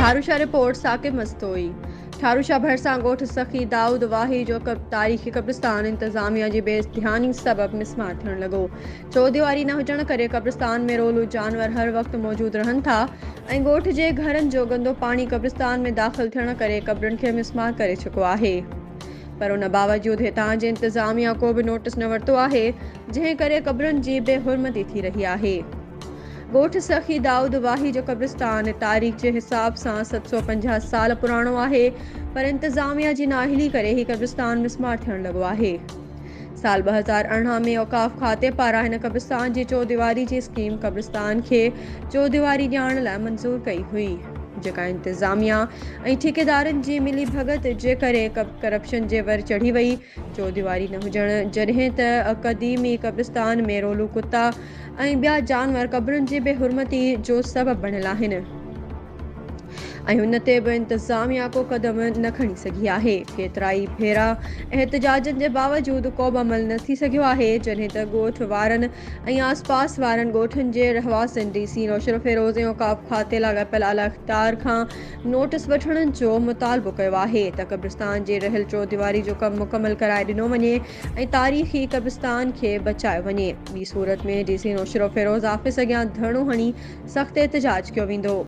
ठारूशाह report Saqib Mastoi. ठारूशाह भरिसां ॻोठ सखी दाऊद वाही जो तारीख़ी कब्रिस्तान इंतज़ामिया जी बेइंतिहानी सबब मिसमार थियण लॻो। चौदीवारी न हुजण करे कब्रिस्तान में रोलू जानवर हर वक़्तु मौजूद रहनि था ऐं ॻोठ जे घरनि जो गंदो पाणी कब्रिस्तान में दाख़िल थियण करे कब्रनि खे मिसमार करे चुको आहे। पर उन बावजूद हितां जे इंतज़ामिया को बि नोटिस न वरितो आहे, जंहिं करे कब्रनि जी बेहुरमती थी रही आहे। ॻोठ सखी दाऊद वाही जो कब्रिस्तान तारीख़ जे हिसाब सां 750 साल पुराणो आहे, पर इंतज़ामिया जी नाअहली करे ही कब्रिस्तान मिसमार थियण लॻो आहे। साल 2018 में औकाफ़ खाते पारां हिन कब्रिस्तान जी चौदीवारी जी स्कीम कब्रिस्तान खे चौदीवारी ॾियारण लाइ मंज़ूर कई हुई, जेका इंतज़ामिया ऐं ठेकेदारनि जी मिली भगत जे करे करप्शन जे वर चढ़ी वई। चौदीवारी न हुजण जॾहिं त क़दीमी कब्रिस्तान में रोलू कुत्ता ऐं ॿिया जानवर कब्रनि जी बेहुरमती जो सबब बणियल आहिनि ऐं हुन ते बि इंतज़ामिया को क़दम न खणी सघी आहे। केतिराई भेरा एहतजाजनि जे बावजूद को बि अमल न थी सघियो आहे, जॾहिं त ॻोठ वारनि ऐं आसपास वारनि ॻोठनि जे रहवासियुनि DC नौशर फिरोज़ ऐं औकाफ़ खाते लाॻापियल आला इख़्तियार खां नोटिस वठण जो मुतालबो कयो आहे त कब्रिस्तान जे रहियल चौदीवारी जो कमु मुकमल कराए ॾिनो वञे ऐं तारीख़ी कब्रिस्तान खे बचायो वञे। ॿी सूरत में DC नौशर फिरोज़ ऑफिस अॻियां धरणो हणी सख़्तु एहतजाज कयो वेंदो।